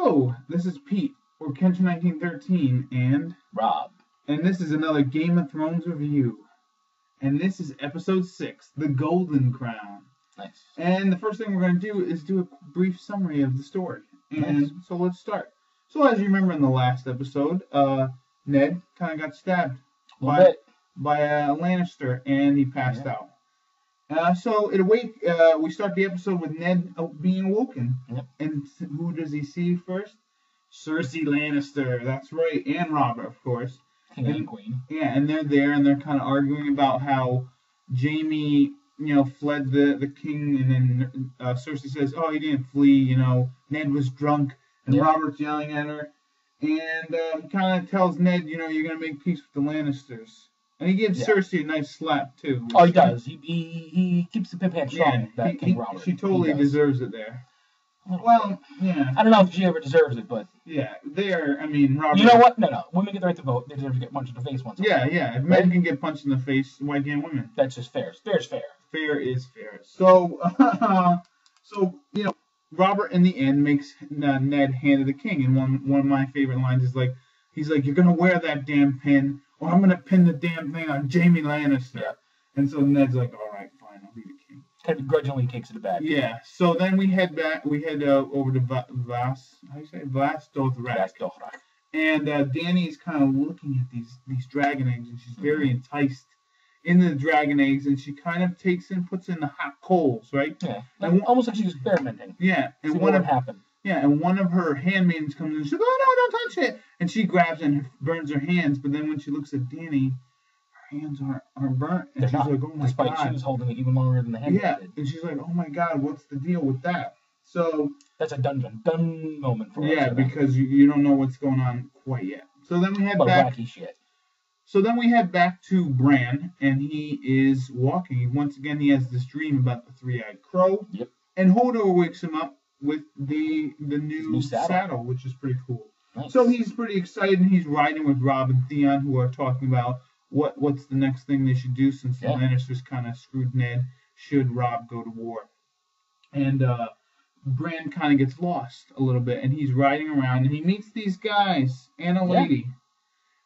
Hello, this is Pete, or Kenshin1913, and Rob. And this is another Game of Thrones review. And this is episode 6, The Golden Crown. Nice. And the first thing we're going to do is do a brief summary of the story. And Nice. So let's start. So as you remember in the last episode, Ned kind of got stabbed by a Lannister, and he passed out. So we start the episode with Ned being awoken. Yep. And who does he see first? Cersei Lannister. That's right. And Robert, of course. King and Queen. Yeah, and they're there, and they're kind of arguing about how Jaime, fled the king, and then Cersei says, "Oh, he didn't flee. Ned was drunk," and Robert's yelling at her, and kind of tells Ned, "You're gonna make peace with the Lannisters," and he gives Cersei a nice slap too. Oh, he does. He keeps the pimp hand strong. King Robert. She totally deserves it there. Well, yeah. I don't know if she ever deserves it, but Robert. You know what? No. Women get the right to vote. They deserve to get punched in the face once. Yeah. If men can get punched in the face, why can't women? That's just fair. Fair's fair. Fair is fair. So, Robert in the end makes Ned hand to the king, and one of my favorite lines is he's like, "You're gonna wear that damn pin, or I'm gonna pin the damn thing on Jaime Lannister." Yeah. And so Ned's like, "All right, fine, I'll be the king." Kind of begrudgingly takes it back. Yeah. So then we head back. We head over to Vas Dothrak. And Dany's kind of looking at these dragon eggs, and she's very enticed into the dragon eggs, and she kind of puts in the hot coals, right? Yeah. Almost like she's experimenting. Yeah. And one of her handmaidens comes in and she's like, "Oh no, don't touch it!" And she grabs it and burns her hands. But then when she looks at Dany, her hands aren't burnt, and she's like, "Oh my god!" Despite she was holding it even longer than the hand. Yeah. And she's like, "Oh my god, what's the deal with that?" So that's a dun moment for us. Yeah, because you don't know what's going on quite yet. So then we head back. Wacky shit. So then we head back to Bran, and he is walking. Once again, he has this dream about the three-eyed crow. Yep. And Hodor wakes him up with the new saddle, which is pretty cool. Nice. So he's pretty excited, and he's riding with Robb and Theon, who are talking about what's the next thing they should do, since the Lannisters kind of screwed Ned, should Robb go to war. And Bran kind of gets lost a little bit, and he's riding around, and he meets these guys and a lady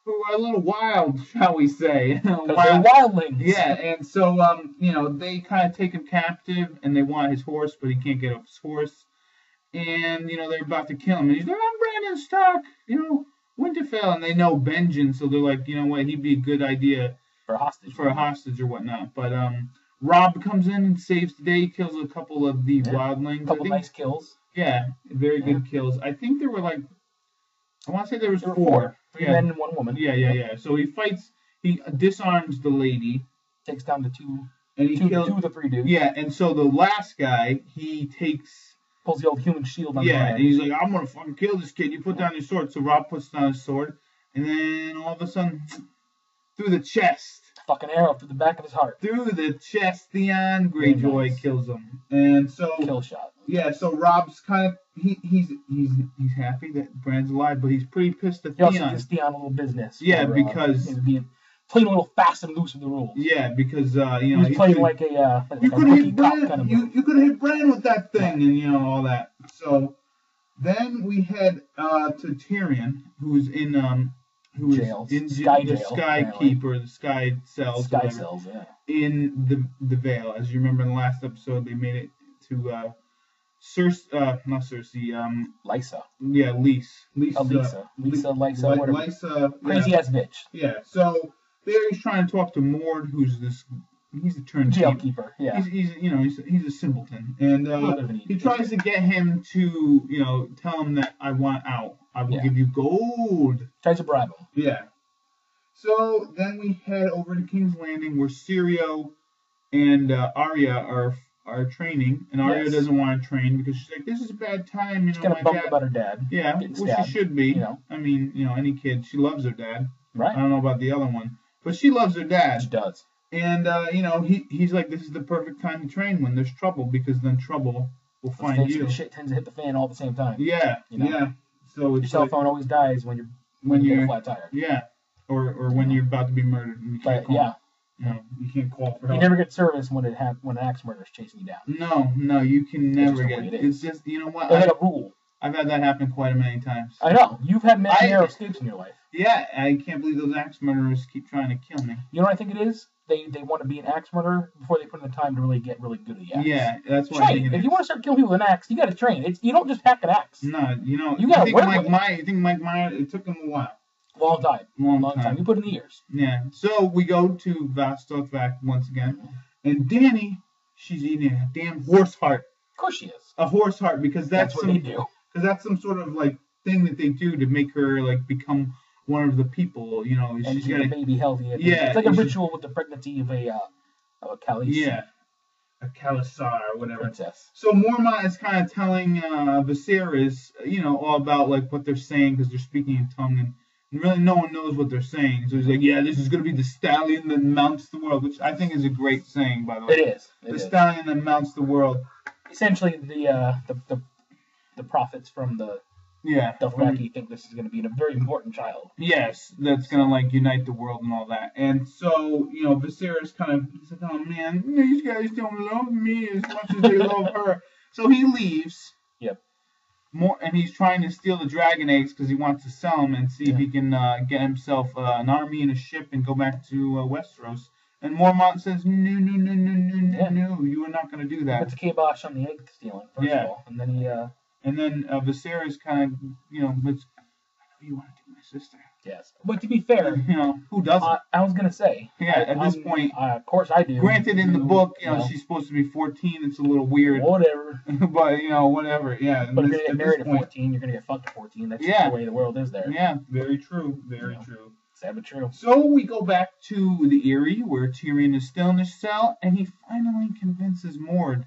who are a little wild, shall we say. They're wildlings. Yeah, and so, they kind of take him captive, and they want his horse, but he can't get off his horse. And, they're about to kill him. And he's like, "I'm Brandon Stark, Winterfell." And they know Benjen, so they're like, "You know what, he'd be a good idea for a hostage or whatnot." But, Robb comes in and saves the day. He kills a couple of the wildlings. A couple nice kills. Yeah, very good kills. I think there were I want to say there was four. Three men and one woman. Yeah. So he fights, he disarms the lady. Takes down the two kills of the three dudes. Yeah, and so the last guy, pulls the old human shield on and he's like, "I'm going to fucking kill this kid. You put down your sword." So Robb puts down his sword, and then all of a sudden, through the chest. Fucking arrow through the back of his heart. Through the chest, Theon Greyjoy kills him. And so kill shot. Yeah, so Robb's kind of he's happy that Bran's alive, but he's pretty pissed at Theon. He also gives Theon a little business. Yeah, because being playing a little fast and loose with the rules. Yeah, because he's playing like a you could hit Bran. You could hit Bran with that thing, and all that. So then we head to Tyrion, who's in jail. In Sky the jail, Sky Keeper, the Sky Cells. Sky Cells, yeah. In the Vale, as you remember in the last episode, they made it to not Cersei. Lysa. Yeah, Lisa, whatever. Lysa, crazy ass bitch. Yeah. So there he's trying to talk to Mord, who's he's a turnkey. Jailkeeper. Yeah. He's a simpleton, and he tries to get him to tell him that I want out. I will give you gold. Tries to bribe him. Yeah. So then we head over to King's Landing, where Syrio and Arya are training, and Arya doesn't want to train because she's like, "This is a bad time." She's kind of bummed about her dad. Yeah, well, she should be. I mean, any kid, she loves her dad. Right. I don't know about the other one, but she loves her dad. She does. And he's like, "This is the perfect time to train when there's trouble, because then trouble will find you." The shit tends to hit the fan all at the same time. Yeah. Yeah. So your cell phone always dies when you're get a flat tire. Yeah. Or when you're about to be murdered and you can't call. You can't call for help. You never get service when an axe murderer is chasing you down. No, you can never get it. It's just, you know what? They had a rule. I've had that happen quite a many times. I know. You've had many narrow escapes in your life. Yeah, I can't believe those axe murderers keep trying to kill me. You know what I think it is? They want to be an axe murderer before they put in the time to really get really good at the axe. Yeah, that's what train. I think it is. If you want to start killing people with an axe, you got to train. You don't just hack an axe. No, you got to work with it. I think Mike Myers, it took him a while. Long time. Long time. You put in the years. Yeah. So we go to Vostok back once again, and Dani, she's eating a damn horse heart. Of course she is. A horse heart, because that's what they do. Because that's some sort of like thing that they do to make her like become one of the people. And she's got a baby healthy. Yeah. It's like a ritual with the pregnancy of a Khaleesi. Yeah. A Khalasar or whatever. Princess. So Mormont is kind of telling Viserys, all about like what they're saying, because they're speaking in tongue, and really no one knows what they're saying. So he's like, yeah, this is going to be the stallion that mounts the world, which I think is a great saying, by the way. It is. The stallion that mounts the world. Essentially, the prophets from the Dothraki think this is going to be a very important child. Yes, that's going to like unite the world and all that. And so, Viserys kind of said, oh man, these guys don't love me as much as they love her. So he leaves. Yep. And he's trying to steal the dragon eggs because he wants to sell them and see if he can get himself an army and a ship and go back to Westeros. And Mormont says, no, you are not going to do that. Puts a kibosh on the egg stealing, first of all. And then he... And then Viserys kind of, I know you want to do my sister. Yes. But to be fair... who doesn't? I was going to say... Yeah, at this point... of course I do. Granted, in the book, she's supposed to be 14. It's a little weird. Whatever. But, whatever. Yeah. But if you're going to get married at 14, you're going to get fucked at 14. That's just the way the world is there. Yeah, very true. Very true. Sad but true. So we go back to the Eyrie, where Tyrion is still in his cell, and he finally convinces Mord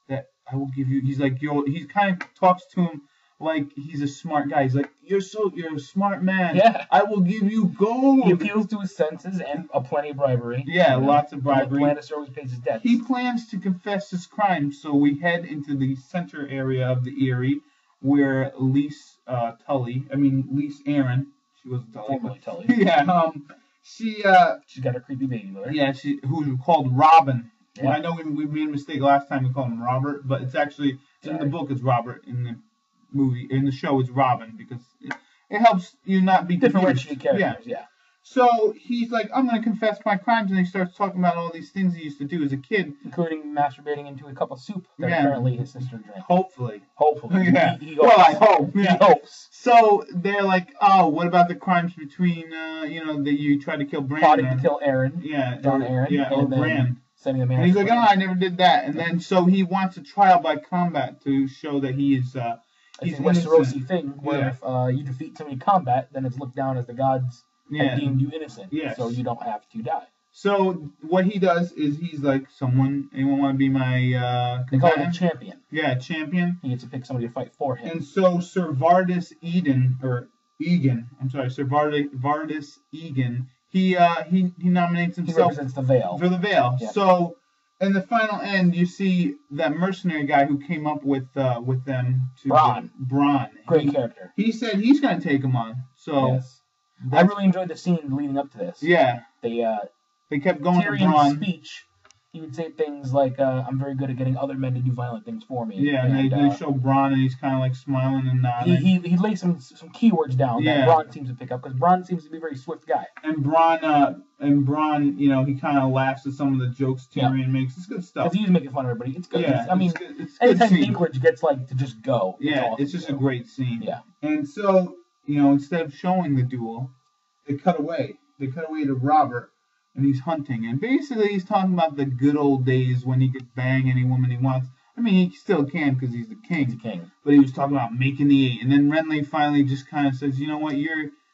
that I will give you. He's like, he kind of talks to him like he's a smart guy. He's like, you're a smart man. Yeah. I will give you gold. He appeals to his senses and plenty of bribery. Yeah, lots of bribery. Lannister always pays his debts. He plans to confess his crime, so we head into the center area of the Eyrie, where Lys Aaron. She wasn't Tully. Formerly Tully. Yeah. She's got a creepy baby with her. Yeah. Who's called Robin. Yeah. Well, I know we made a mistake last time. We called him Robert, but it's actually in the book it's Robert. In the movie, in the show, it's Robin, because it helps you not be differentiate characters. Yeah. So he's like, I'm going to confess my crimes, and he starts talking about all these things he used to do as a kid. Including masturbating into a cup of soup that apparently his sister drank. Hopefully. Yeah. I hope. Yeah. He hopes. So they're like, oh, what about the crimes between, that you tried to kill Bran? Plotting to kill Aaron. Yeah. John Aaron. Yeah, or Bran. Sending a man. And he's like, I never did that. And then, so he wants a trial by combat to show that he is, it's a Westerosi thing, where if you defeat somebody in combat, then it's looked down as the gods have deemed you innocent, so you don't have to die. So what he does is he's like, anyone want to be my they call him a champion. Yeah, champion. He gets to pick somebody to fight for him. And so Sir Vardis Egan, he nominates himself. He represents the Vale. For the Vale. Yeah. So in the final end, you see that mercenary guy who came up with them. Bronn. Great character. He said he's going to take him on. So. Yes. I really enjoyed the scene leading up to this. Yeah. They kept going Tyrion's to Bronn. Speech, he would say things like, I'm very good at getting other men to do violent things for me. Yeah, and they show Bronn, and he's kind of like smiling and nodding. He lays some keywords down that Bronn seems to pick up, because Bronn seems to be a very swift guy. And Bronn, he kind of laughs at some of the jokes Tyrion makes. It's good stuff. Because he's making fun of everybody. It's good. Yeah, it's anytime Dinklage gets to just go. It's just a great scene. Yeah. And so, instead of showing the duel, they cut away. They cut away to Robert, and he's hunting. And basically, he's talking about the good old days when he could bang any woman he wants. I mean, he still can because he's the king. He's the king. But he was talking about making the 8. And then Renly finally just kind of says, you know what,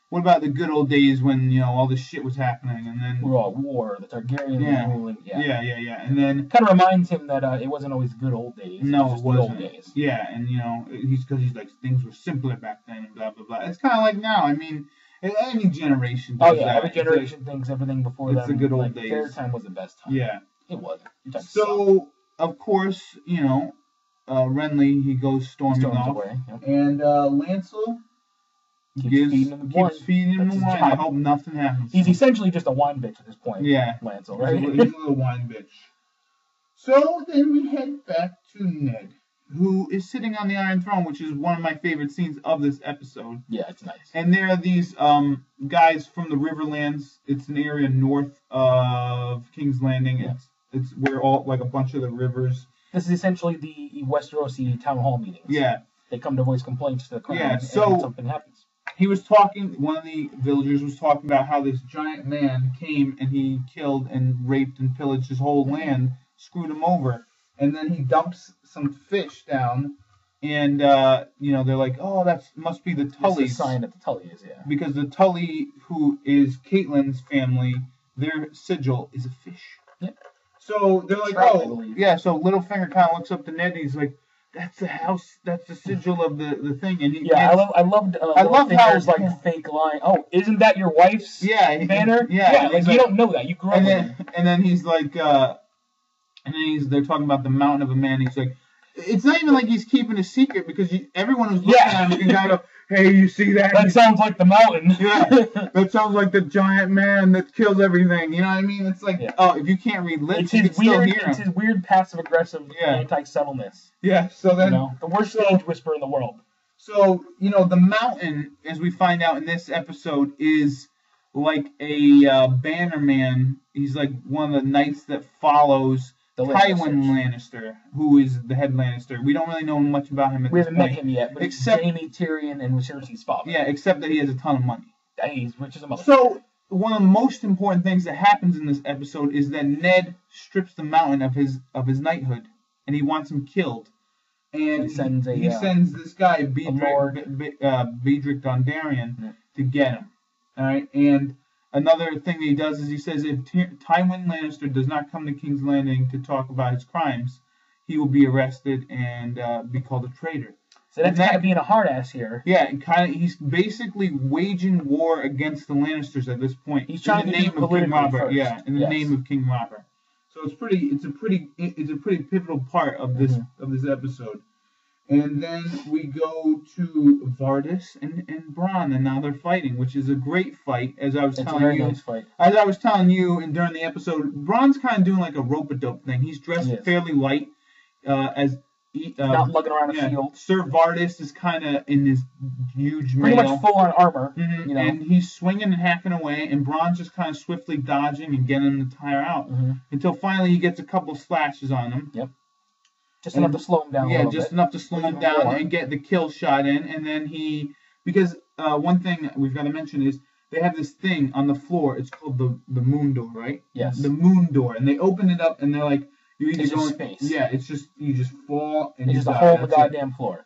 what about the good old days when, all this shit was happening? And then... We were all at war, the Targaryens were ruling. Yeah. And then... Kind of reminds him that it wasn't always good old days. No, it wasn't. Old days. Yeah, and, he's like, things were simpler back then and blah, blah, blah. It's kind of like now. I mean... Any generation does that. Every generation thinks everything before them. It's the good old days. Their time was the best time. Yeah. It wasn't. So, of course, Renly, he goes storming off. Away. Yep. And Lancel keeps feeding him the wine. I hope nothing happens. He's essentially just a wine bitch at this point. Yeah. Lancel, right? He's a little wine bitch. So then we head back to Ned. who is sitting on the Iron Throne, which is one of my favorite scenes of this episode. Yeah, it's nice. And there are these guys from the Riverlands. It's an area north of King's Landing. Yeah. It's where all like a bunch of the rivers. This is essentially the Westerosi town hall meetings. Yeah. They come to voice complaints to the crown. Yeah. So and something happens. He was talking. One of the villagers was talking about how this giant man came and he killed and raped and pillaged his whole land, screwed him over, and then he dumps some fish down. And, they're like, oh, that must be the Tullys. It's a sign that the Tully is, yeah. Because the Tully, who is Catelyn's family, their sigil is a fish. Yeah. So they're like, yeah. So Littlefinger kind of looks up to Ned and he's like, that's the house, that's the sigil of the thing. And I loved Littlefinger's like fake line. Oh, isn't that your wife's banner? Yeah. Like, you don't know that. You grew up with it. And then he's like, they're talking about the mountain of a man. He's like, it's not even like he's keeping a secret because everyone who's looking at him can kind of go, hey, you see that? That sounds like the mountain. Yeah, that sounds like the giant man that kills everything. You know what I mean? It's like, if you can't read lips, you can still hear him. It's his weird passive-aggressive anti-subtleness. Yeah, so then... the worst stage whisper in the world. So, the mountain, as we find out in this episode, is like a bannerman. He's like one of the knights that follows... Tywin Lannister, who is the head Lannister. We don't really know much about him at this point. We haven't met him yet, but except Jaime, Tyrion, and Cersei's father. Yeah, except that he has a ton of money. He's rich as a motherfucker. So, one of the most important things that happens in this episode is that Ned strips the mountain of his knighthood, and he wants him killed. And he sends this guy, Bedrick Dondarrion, to get him. All right, and... Another thing that he does is he says if Tywin Lannister does not come to King's Landing to talk about his crimes, he will be arrested and be called a traitor. So that's kind of being a hard ass here. Yeah, he's basically waging war against the Lannisters at this point. He's trying to name of King Robert. First. Yeah, in the name of King Robert. So it's a pretty pivotal part of this episode. And then we go to Vardis and Bronn, and now they're fighting, which is a great fight. As I was telling you, and during the episode, Bronn's kind of doing like a rope-a-dope thing. He's dressed fairly light, not lugging around a shield. Ser Vardis is kind of in this huge pretty much full-on armor, and he's swinging and hacking away, and Bronn's just kind of swiftly dodging and getting him to tire out until finally he gets a couple slashes on him. Yep. Just enough to slow him down a little bit. Yeah, just enough to slow him down and get the kill shot in. And then because one thing we've got to mention is they have this thing on the floor. It's called the moon door, right? Yes. The moon door. And they open it up and they're like, you either go in space. Yeah, it's just, you just fall and it's just a hole in the goddamn floor.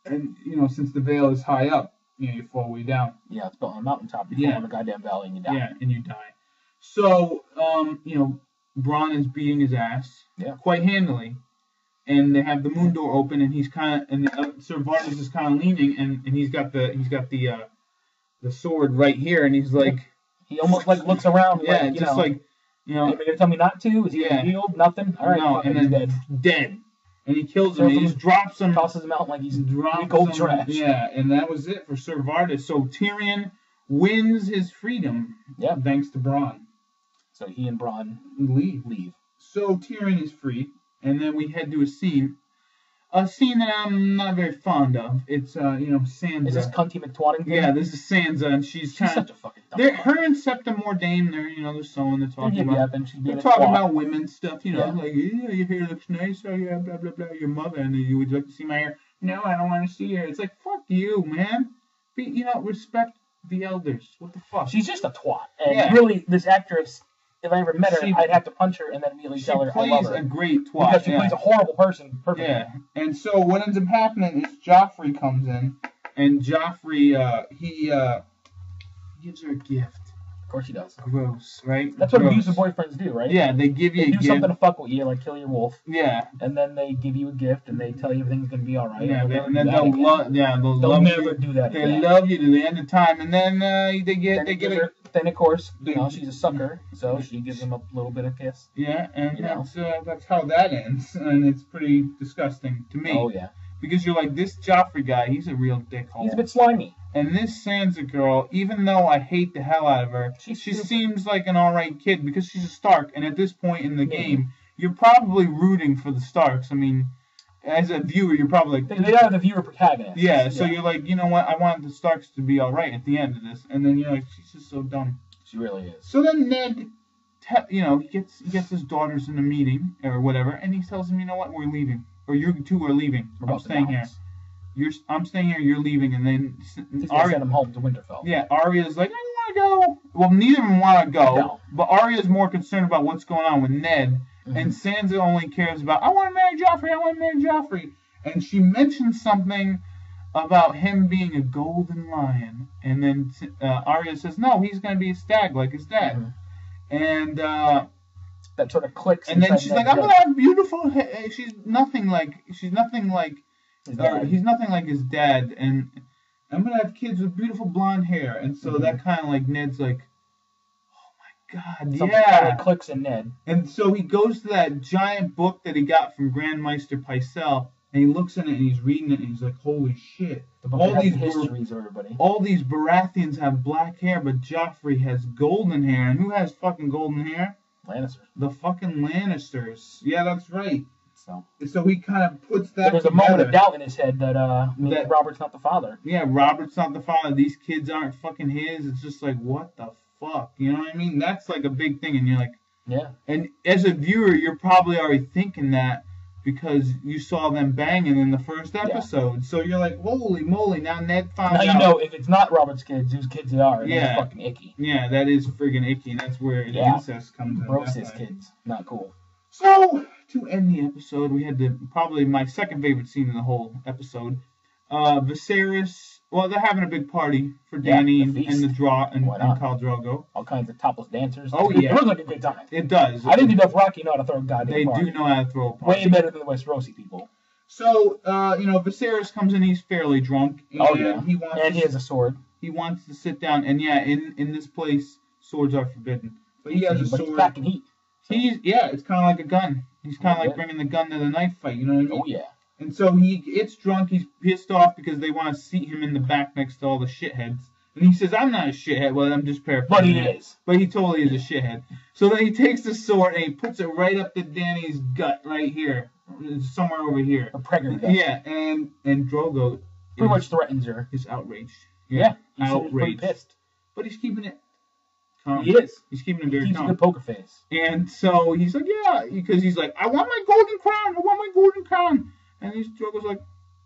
And, since the veil is high up, you fall way down. Yeah, it's built on a mountaintop. You fall in the goddamn valley and you die. Yeah, and you die. So, Bronn is beating his ass quite handily. And they have the moon door open, and he's kind of, and Ser Vardis is kind of leaning, and he's got the sword right here, and he's like, he almost like looks around, yeah, like, just like, are you gonna tell me not to? Is he healed? Nothing. All right, no, and then dead, and he kills him. And he just drops him, tosses him out like he's gold trash. Yeah, and that was it for Ser Vardis. So Tyrion wins his freedom, thanks to Bronn. So he and Bronn leave. So Tyrion is free. And then we head to a scene that I'm not very fond of. It's, Sansa. Is this Cunty McTwatting? Yeah, this is Sansa, and she's such a fucking dumb her and Septa Mordane, they're sewing, they're talking about... They're talking about women's stuff, like, yeah, your hair looks nice, oh yeah, blah, blah, blah, your mother, and you would like to see my hair. No, I don't want to see her. It's like, fuck you, man. Respect the elders. What the fuck? She's just a twat. And really, this actress... If I ever met her, I'd have to punch her and then immediately tell her I love her. She plays a great twat. Because she plays a horrible person perfectly. Yeah. And so what ends up happening is Joffrey comes in, and Joffrey, he gives her a gift. Of course he does. Gross, right? That's what abusive boyfriends do, right? Yeah, they give you a gift. They do something to fuck with you, like kill your wolf. Yeah. And then they give you a gift, and they tell you everything's going to be all right. Yeah, and then they'll never do that again. They love you to the end of time, and then Then, of course, she's a sucker, so she gives him a little bit of kiss. Yeah, and that's how that ends, and it's pretty disgusting to me. Oh, yeah. Because you're like, this Joffrey guy, he's a real dickhole. He's a bit slimy. And this Sansa girl, even though I hate the hell out of her, she seems like an alright kid because she's a Stark, and at this point in the game, you're probably rooting for the Starks. I mean, as a viewer, you're probably like... They are the viewer protagonist. Yeah, so you're like, you know what, I wanted the Starks to be alright at the end of this. And then you're like, she's just so dumb. She really is. So then Ned, he gets his daughters in a meeting, or whatever, and he tells them, you know what, we're leaving. Or you two are leaving. I'm staying here. I'm staying here, you're leaving. And then Arya sent him home to Winterfell. Yeah, Arya's like, I don't want to go. Well, neither of them want to go. No. But Arya's more concerned about what's going on with Ned. And Sansa only cares about, I want to marry Joffrey. And she mentions something about him being a golden lion. And then Arya says, no, he's going to be a stag like his dad. And that sort of clicks. And then she's like, I'm going to have beautiful hair. He's nothing like his dad. And I'm going to have kids with beautiful blonde hair. And so that kind of like Ned's like, God, something kind of clicks in Ned. And so he goes to that giant book that he got from Grand Maester Pycelle, and he looks in it and he's reading it and he's like, holy shit. The book all these histories, everybody. All these Baratheons have black hair, but Joffrey has golden hair. And who has fucking golden hair? Lannisters. The fucking Lannisters. Yeah, that's right. So he kind of puts that There's together. A moment of doubt in his head that Robert's not the father. Yeah, Robert's not the father. These kids aren't fucking his. It's just like, what the fuck? You know what I mean? That's like a big thing. And you're like... Yeah. And as a viewer, you're probably already thinking that because you saw them banging in the first episode. Yeah. So you're like, holy moly, now Ned found out. Now you know if it's not Robert's kids, whose kids they are. Yeah. That's fucking icky. Yeah, that is friggin' icky. And that's where the incest comes in. Gross his kids. Not cool. So... to end the episode, we had probably my second favorite scene in the whole episode. Viserys, well, they're having a big party for Dany and Khal Drogo. All kinds of topless dancers. Oh, yeah. It looks like a good time. It does. I think the Dothraki know how to throw a goddamn party. They do know how to throw a party. Way better than the Westerosi people. So, Viserys comes in, he's fairly drunk. And he has a sword. He wants to sit down, and in this place, swords are forbidden. But he has a sword. He's packing heat. It's kind of like a gun. He's kind of like bringing the gun to the knife fight, you know what I mean? Oh, yeah. And so he gets drunk, he's pissed off because they want to seat him in the back next to all the shitheads. And he says, I'm not a shithead. Well, I'm just paraphrasing. But he is. But he totally is a shithead. So then he takes the sword and he puts it right up to Dany's gut right here. Somewhere over here. A pregnant gut. Yeah, and Drogo pretty much threatens her. He's outraged. Yeah, he's pretty pissed. But he's keeping it calm. He is. He's keeping it very calm. He keeps a good poker face. And so he's like, yeah, because he's like, I want my golden crown. And these Drogo's like,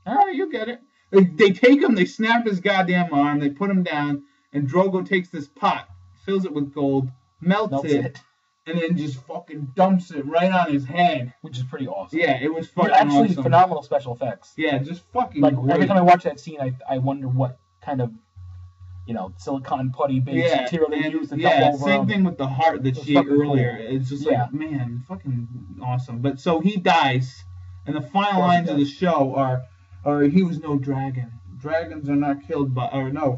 all right, you get it. They take him, they snap his goddamn arm, they put him down, and Drogo takes this pot, fills it with gold, melts it, and then just fucking dumps it right on his head. Which is pretty awesome. Yeah, it was fucking awesome. Actually, phenomenal special effects. Yeah, just fucking great. Every time I watch that scene, I wonder what kind of, silicone putty-based material they used to dump over. Same thing with the heart that she ate earlier. Cool. It's just like, man, fucking awesome. But so he dies. And the final lines of the show are he was no dragon. Dragons are not killed by,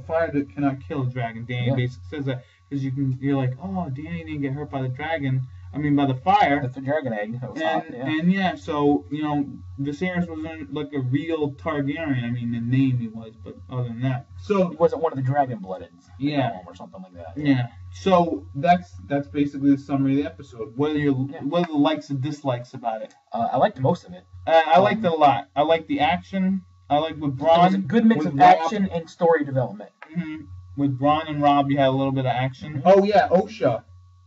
fire that cannot kill a dragon. Dany basically says that because you're like, oh, Dany didn't get hurt by the dragon. I mean, by the fire. That's the dragon egg. That was hot, And so Viserys wasn't like a real Targaryen. I mean, the name he was, but other than that, so he wasn't one of the dragon bloodeds. Yeah, or something like that. Yeah. So that's basically the summary of the episode. What are the likes and dislikes about it? I liked most of it. I liked it a lot. I liked the action. I liked with Bronn. It was a good mix of action and story development. Mm-hmm. With Bronn and Robb, you had a little bit of action. Mm-hmm. Oh yeah, Osha.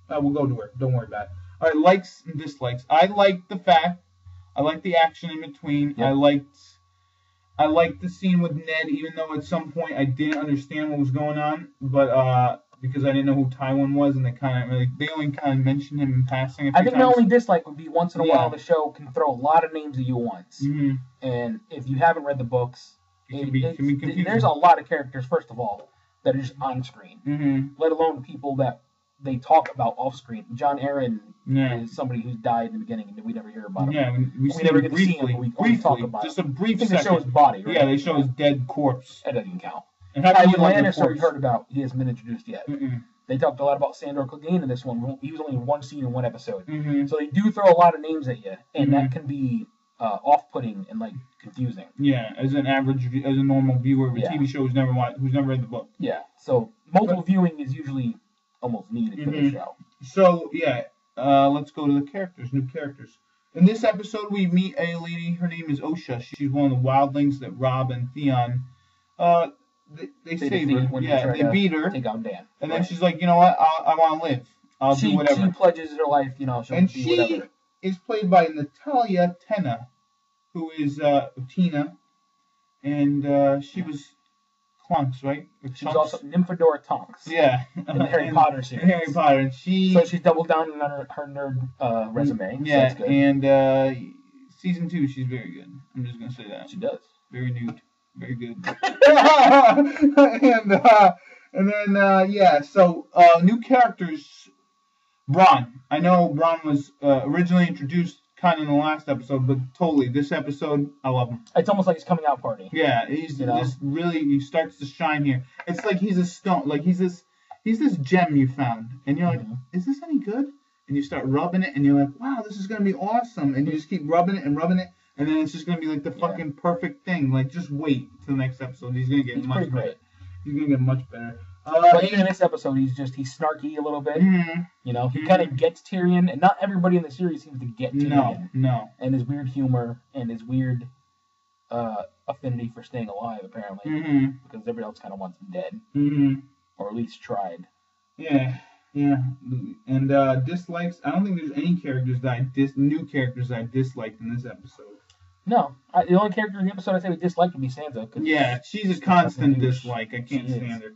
We'll go to her. Don't worry about it. All right, likes and dislikes. I liked the action in between. Yep. I liked the scene with Ned, even though at some point I didn't understand what was going on, but because I didn't know who Tywin was, and they only kind of mentioned him in passing. I think my only dislike would be once in a while the show can throw a lot of names at you once, and if you haven't read the books, it can be confusing. There's a lot of characters, first of all, that are just on screen, let alone people that they talk about off screen. Jon Arryn is somebody who's died in the beginning, and we never hear about him. Yeah, we never get to see him, but we talk about just a brief second. They show his body, right? Yeah, they show his dead corpse. That doesn't count. And Tywin Lannister we heard about, he hasn't been introduced yet. They talked a lot about Sandor Clegane in this one. He was only in one scene in one episode. So they do throw a lot of names at you, and that can be off-putting and confusing. Yeah, as a normal viewer of a TV show who's never read the book. Yeah, so multiple viewing is usually almost needed for the show. So let's go to the characters, new characters. In this episode, we meet a lady. Her name is Osha. She's one of the wildlings that Robb and Theon, they save her. Yeah, they beat her. Take out Dan. And then she's like, you know what? I want to live. I'll do whatever. She pledges her life. You know, she'll do whatever. And she is played by Natalia Tena, who is Tina, and she was Tonks, right? She was also Nymphadora Tonks. Yeah. In the Harry Potter series. Harry Potter. And so she's doubled down on her nerd resume. Yeah, so that's good. And season 2, she's very good. I'm just going to say that. She does. Very nude. Very good. and then, so new characters. Bronn. I know Bronn was originally introduced kind of in the last episode, but totally, this episode, I love him. It's almost like his coming out party. Yeah, he's he starts to shine here. It's like he's a stone, like he's this gem you found, and you're like, is this any good? And you start rubbing it, and you're like, wow, this is gonna be awesome, and you just keep rubbing it, and then it's just gonna be like the fucking perfect thing. Like, just wait till the next episode. He's gonna get much better. He's gonna get much better. But even in this episode, he's snarky a little bit. Mm-hmm. You know, he kind of gets Tyrion, and not everybody in the series seems to get Tyrion. No. And his weird humor and his weird affinity for staying alive, apparently, because everybody else kind of wants him dead, or at least tried. Yeah. And dislikes. I don't think there's any characters new characters that I disliked in this episode. No, the only character in the episode I say we disliked would be Sansa. Yeah, she's a constant dislike. I can't stand her.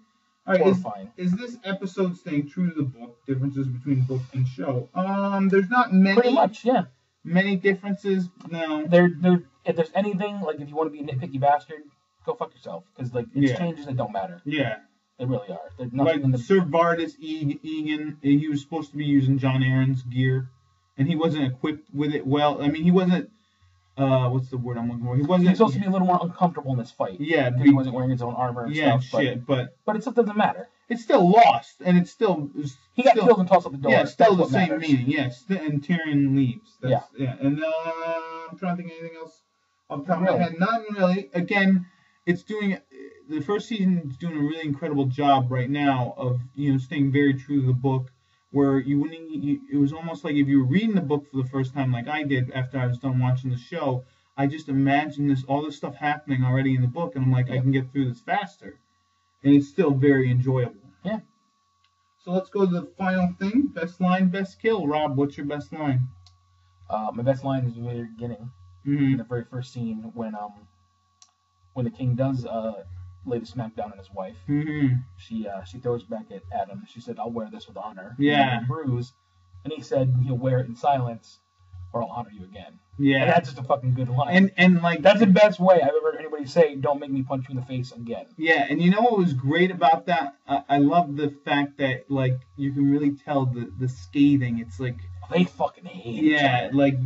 All right, is this episode staying true to the book? Differences between book and show? There's not many. Pretty much, yeah. Many differences? No. If there's anything, like if you want to be a nitpicky bastard, go fuck yourself. Because like it's changes that don't matter. Yeah. They really are. Like Sir Vardis Egan, he was supposed to be using Jon Arryn's gear, and he wasn't equipped with it well. I mean, he wasn't. What's the word I'm looking for? He was supposed to be a little more uncomfortable in this fight. Yeah, because he wasn't wearing his own armor and stuff. But it still doesn't matter. It's still lost, and it's still. He got killed and tossed out the door. Yeah, it's still the same meaning. Yes, and Tyrion leaves. Yeah. And I'm trying to think of anything else off the top of my head. Not really. Again, it's doing. The first season is doing a really incredible job right now of staying very true to the book. Where it was almost like if you were reading the book for the first time, like I did after I was done watching the show, I just imagined all this stuff happening already in the book, and I'm like, I can get through this faster, and it's still very enjoyable. Yeah. So let's go to the final thing: best line, best kill. Rob, what's your best line? My best line is in the very beginning, in the very first scene when the king does lay the smack down on his wife. She throws back at him. She said, "I'll wear this with honor." Yeah. Bruise, and he said, "He'll wear it in silence, or I'll honor you again." Yeah. And that's just a fucking good line. And like that's the best way I've ever heard anybody say, "Don't make me punch you in the face again." Yeah, and you know what was great about that? I love the fact that like you can really tell the scathing. It's like they fucking hate each other. Like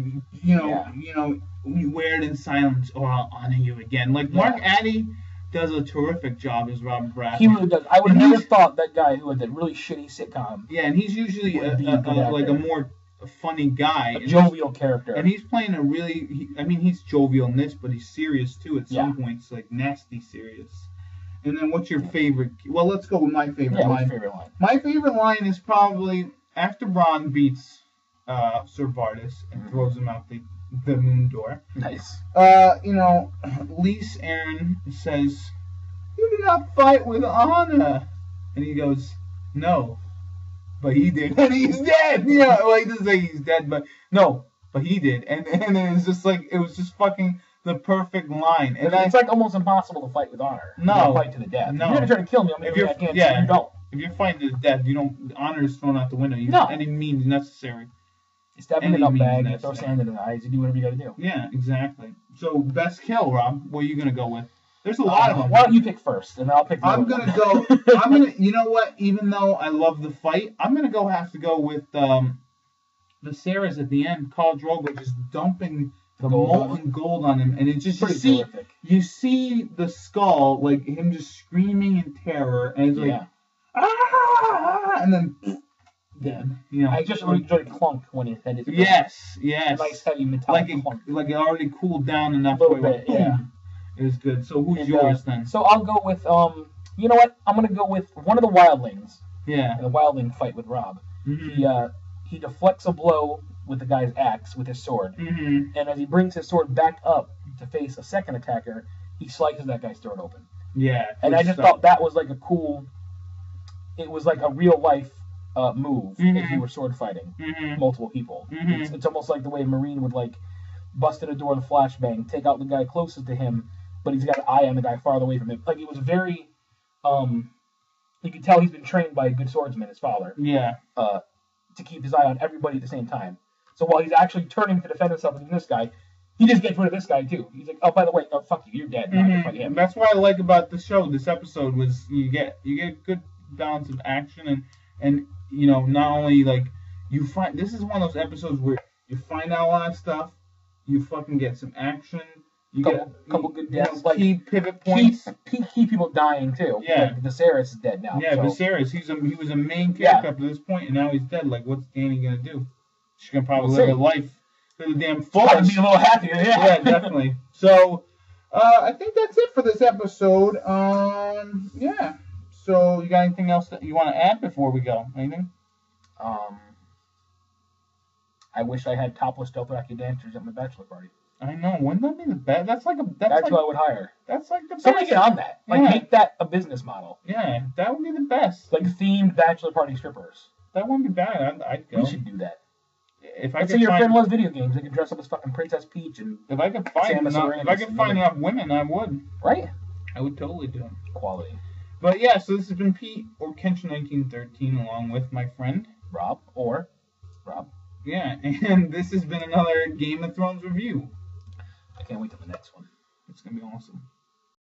you wear it in silence, or I'll honor you again. Like Mark Addy does a terrific job as Robert Baratheon. He really does. I would have never thought that guy who had that really shitty sitcom. Yeah, and he's usually a more funny guy. A jovial character. And he's playing a really... he's jovial in this, but he's serious too at some points, like nasty serious. And then what's your favorite... Well, let's go with my favorite line. What's your favorite line? My favorite line is probably after Bronn beats Sir Vardis and throws him out the moon door. Nice. Lys Arryn says, "You did not fight with honor," and he goes, "No, but he did," and he's dead. Like to say he's dead, but no, but he did, and it's just like it was just fucking the perfect line. And it's like almost impossible to fight with honor. No, fight to the death. No, if you're gonna try to kill me, I'm gonna I can't. You don't. If you're fighting to the death, you don't. Honor is thrown out the window. Any means necessary. You stab him in the bag, you throw sand in the eyes, you do whatever you gotta do. Yeah, exactly. So, best kill, Rob, what are you gonna go with? There's a lot of them. Why don't you pick first, and I'll pick the I'm gonna you know what, even though I love the fight, I'm gonna have to go with the Sarahs at the end, Khal Drogo just dumping the molten gold on him, and it's just, you see the skull, like him just screaming in terror, and it's like, and then... Dead. I just really enjoyed Clunk when his head is yes. Nice heavy metallic clunk. Like it already cooled down enough. A little bit, yeah. It was good. So who's yours then? So I'll go with you know what? I'm gonna go with one of the wildlings. Yeah. In the wildling fight with Robb. Mm-hmm. He deflects a blow with the guy's axe with his sword. And as he brings his sword back up to face a second attacker, he slices that guy's throat open. Yeah. And I just thought that was like a cool. It was like a real life move if you were sword fighting multiple people. It's almost like the way a Marine would like bust in a door with a flashbang, take out the guy closest to him, but he's got an eye on the guy farther away from him. Like it was very. You can tell he's been trained by a good swordsman, his father. Yeah. To keep his eye on everybody at the same time. So while he's actually turning to defend himself against this guy, he just gets rid of this guy too. He's like, oh, by the way, oh fuck you, you're dead. And that's what I like about the show. This episode was you get a good balance of action and you know, not only like you find this is one of those episodes where you find out a lot of stuff, you fucking get some action. You get a couple good deaths, like key pivot points. Key people dying too. Yeah, like Viserys is dead now. Yeah, so. Viserys. He was a main character up to this point, and now he's dead. Like, what's Dany gonna do? She's gonna probably live her life to the damn fullest. Probably be a little happier. Yeah, definitely. So, I think that's it for this episode. Yeah. So, you got anything else that you want to add before we go? Anything? I wish I had topless Dothraki dancers at my bachelor party. I know. Wouldn't that be the best? That's like who I would hire. That's like the best. Somebody get on that. Like make that a business model. Yeah, that would be the best. Like themed bachelor party strippers. That wouldn't be bad. I'd go. We should do that. Let's say your friend loves video games. They could dress up as fucking Princess Peach and. If I could find enough women, I would. Right. I would totally do it. Quality. But yeah, so this has been Pete or Kenshin 1913, along with my friend Rob. Yeah, and this has been another Game of Thrones review. I can't wait till the next one. It's gonna be awesome.